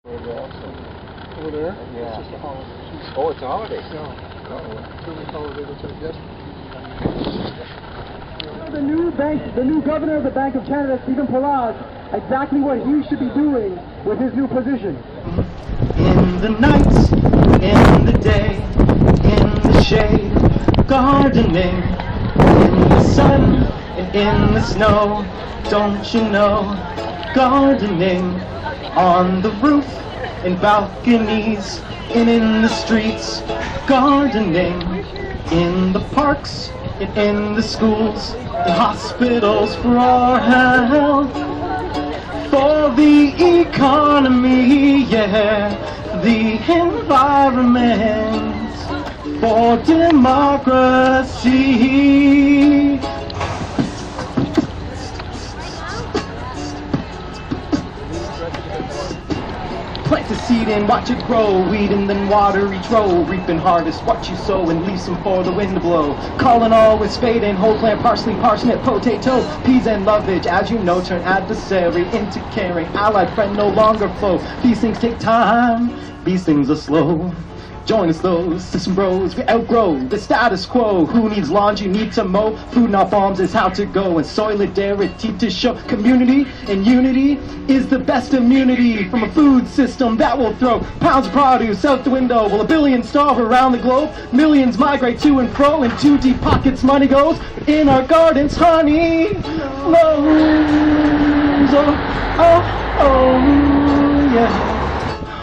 Over there? Yeah. It's just a holiday. Oh, it's a holiday. No. It's a holiday, which I guess. The new governor of the Bank of Canada, Stephen Pallaz, exactly what he should be doing with his new position. In the night, in the day, in the shade, gardening, in the sun and in the snow, don't you know, gardening on the roof, in balconies, and in the streets, gardening in the parks, and in the schools, and hospitals for our health, for the economy, yeah, the environment, for democracy. Plant a seed and watch it grow, weed and then water each row, reap and harvest what you sow and leave some for the wind to blow. Calling all with spade and whole plant, parsley, parsnip, potato, peas and lovage, as you know, turn adversary into caring, allied friend no longer flow. These things take time, these things are slow. Join us those system bros, we outgrow the status quo. Who needs lawns, you need to mow. Food not bombs is how to go, and solidarity to show. Community and unity is the best immunity from a food system that will throw pounds of produce out the window, while a billion starve around the globe. Millions migrate to and fro, in too deep pockets money goes. In our gardens honey flows. Oh, oh, oh, yeah.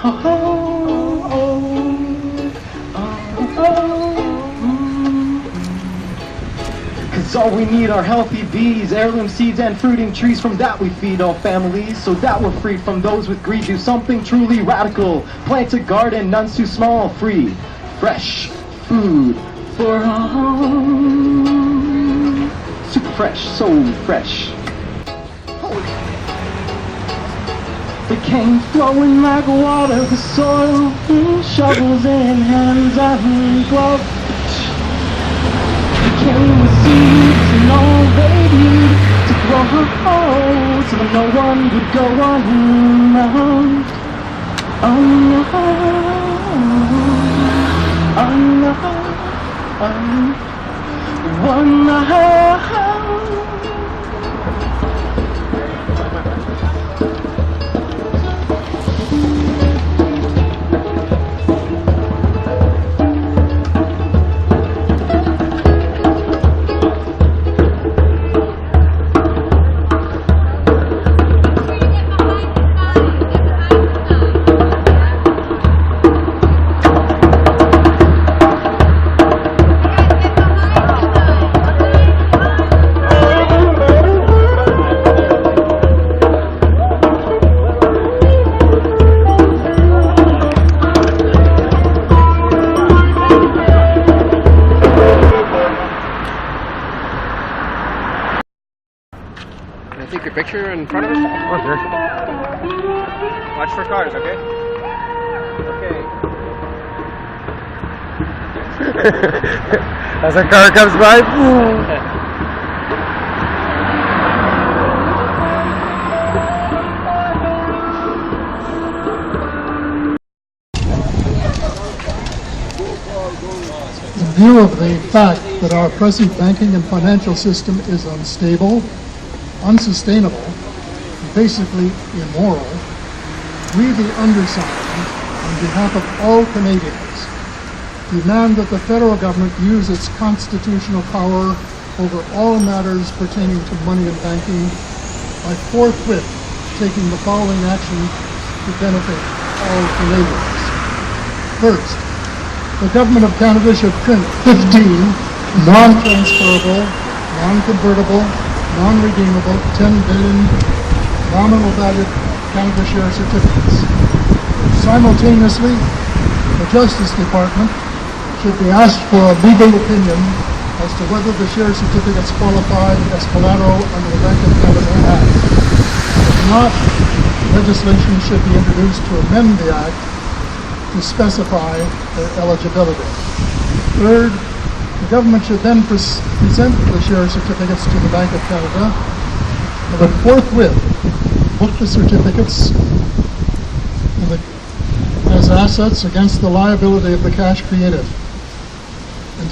Oh, oh. Cause all we need are healthy bees, heirloom seeds and fruiting trees. From that we feed all families, so that we're freed from those with greed. Do something truly radical, plant a garden, none's too small. Free, fresh food for all. Super fresh, so fresh. The cane flowing like water, the soil, shovels in hands and gloves. The cane with seeds and all they need to grow, so that no one would go unnoticed. Can I take your picture in front of us? Oh, sure. Watch for cars, okay? Okay. As a car comes by, In view of the fact that our present banking and financial system is unstable, unsustainable, and basically immoral, we, the undersigned, on behalf of all Canadians, demand that the federal government use its constitutional power over all matters pertaining to money and banking by forthwith taking the following action to benefit all Canadians. First, the Government of Canada should print 15 non-transferable, non-convertible, non-redeemable 10 billion nominal value Canada share certificates. Simultaneously, the Justice Department should be asked for a legal opinion as to whether the share certificates qualify as collateral under the Bank of Canada Act. If not, legislation should be introduced to amend the Act to specify their eligibility. Third, the government should then present the share certificates to the Bank of Canada and would forthwith book the certificates as assets against the liability of the cash created, and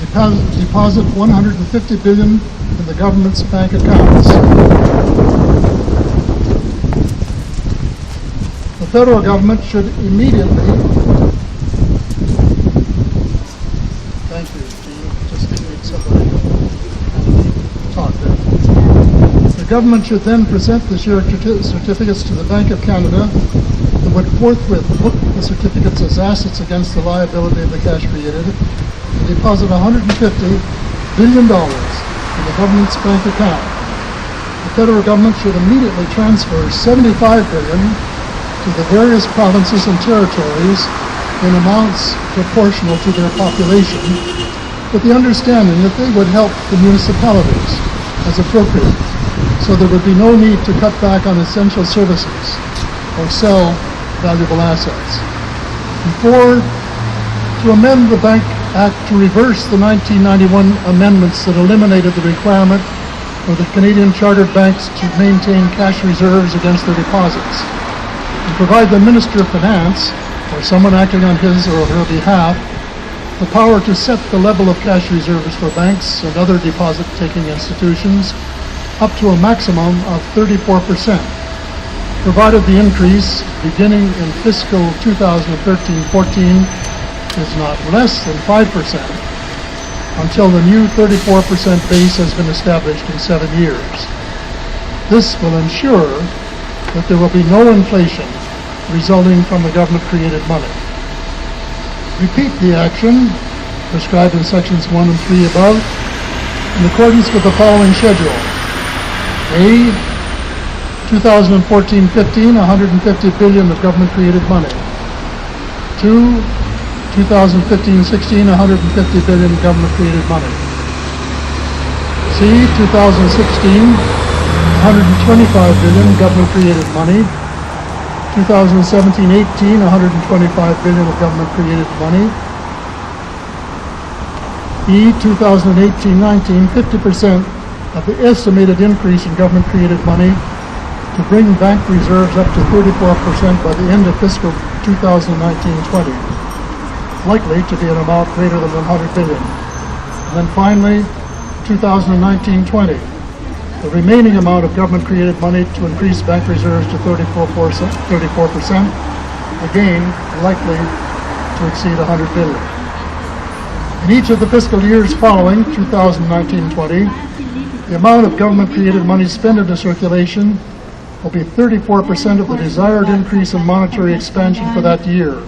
deposit $150 billion in the government's bank accounts. The federal government should immediately, thank you, Gene, just need somebody to talk there. The government should then present the share certificates to the Bank of Canada and would forthwith book the certificates as assets against the liability of the cash created and deposit $150 billion in the government's bank account. The federal government should immediately transfer $75 billion to the various provinces and territories in amounts proportional to their population, with the understanding that they would help the municipalities as appropriate, so there would be no need to cut back on essential services or sell valuable assets. To amend the Bank Act to reverse the 1991 amendments that eliminated the requirement for the Canadian chartered banks to maintain cash reserves against their deposits, and provide the Minister of Finance, or someone acting on his or her behalf, the power to set the level of cash reserves for banks and other deposit-taking institutions up to a maximum of 34%, provided the increase beginning in fiscal 2013-14 is not less than 5% until the new 34% base has been established in 7 years. This will ensure that there will be no inflation resulting from the government-created money. Repeat the action prescribed in sections 1 and 3 above in accordance with the following schedule. A. 2014-15, $150 billion of government-created money. 2. 2015-16, $150 billion government-created money. C. 2016, $125 billion government-created money. 2017-18, $125 billion of government-created money. E. 2018-19, 50% of the estimated increase in government-created money to bring bank reserves up to 34% by the end of fiscal 2019-20. Likely to be an amount greater than $100 billion. And then finally, 2019-20, the remaining amount of government-created money to increase bank reserves to 34%, again, likely to exceed $100 billion. In each of the fiscal years following 2019-20, the amount of government-created money spent into circulation will be 34% of the desired increase in monetary expansion for that year,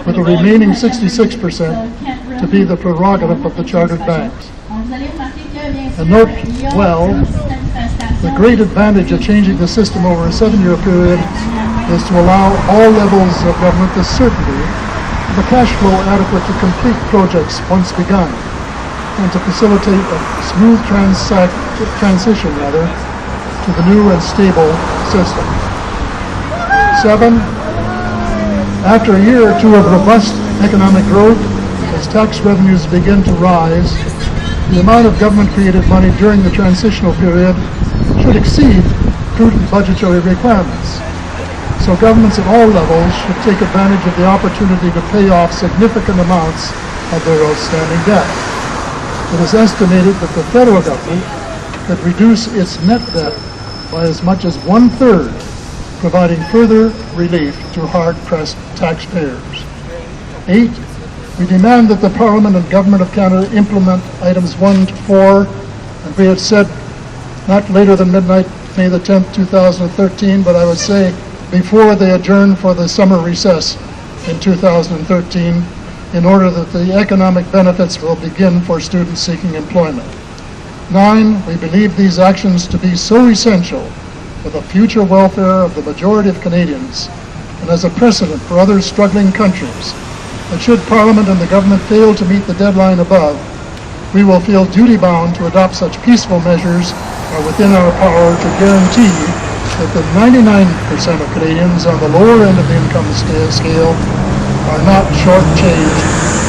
with the remaining 66% to be the prerogative of the chartered banks. And note well, the great advantage of changing the system over a 7-year period is to allow all levels of government the certainty of a cash flow adequate to complete projects once begun, and to facilitate a smooth transition to the new and stable system. 7. After a year or two of robust economic growth, as tax revenues begin to rise, the amount of government-created money during the transitional period should exceed prudent budgetary requirements. So governments at all levels should take advantage of the opportunity to pay off significant amounts of their outstanding debt. It is estimated that the federal government could reduce its net debt by as much as 1/3, providing further relief to hard-pressed taxpayers. 8. We demand that the Parliament and Government of Canada implement items 1 to 4, and we had said not later than midnight, May the 10th, 2013, but I would say before they adjourn for the summer recess in 2013, in order that the economic benefits will begin for students seeking employment. 9. We believe these actions to be so essential for the future welfare of the majority of Canadians, and as a precedent for other struggling countries, that should Parliament and the government fail to meet the deadline above, we will feel duty-bound to adopt such peaceful measures are within our power to guarantee that the 99% of Canadians on the lower end of the income scale are not shortchanged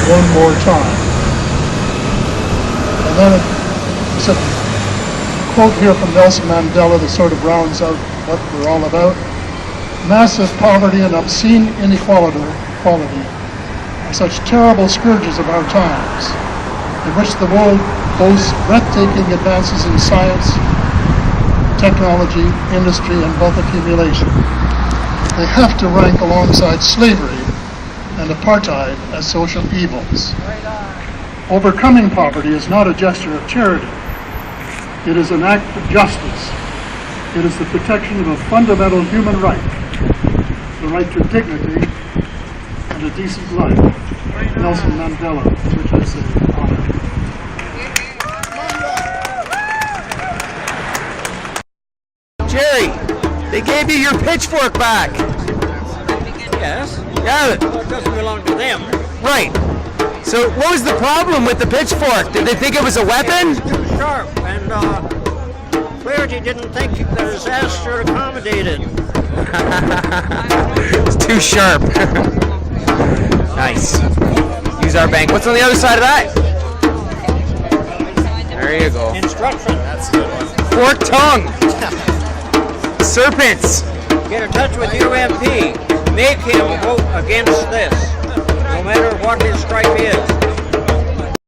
one more time. And then it's a quote here from Nelson Mandela that sort of rounds out what we're all about. Massive poverty and obscene inequality are such terrible scourges of our times, in which the world boasts breathtaking advances in science, technology, industry, and wealth accumulation. They have to rank alongside slavery and apartheid as social evils. Overcoming poverty is not a gesture of charity. It is an act of justice. It is the protection of a fundamental human right, the right to dignity and a decent life. Nelson Mandela, to which I say honor. Jerry, they gave you your pitchfork back. Yes. Yeah. Well, it doesn't belong to them. Right. So what was the problem with the pitchfork? Did they think it was a weapon? It's too sharp, and Clarity didn't think the disaster accommodated. It's too sharp. Nice. Use our bank. What's on the other side of that? There you go. Instruction. That's a good one. Forked tongue. Serpents. Get in touch with your MP. Make him vote against this, no matter what his stripe is.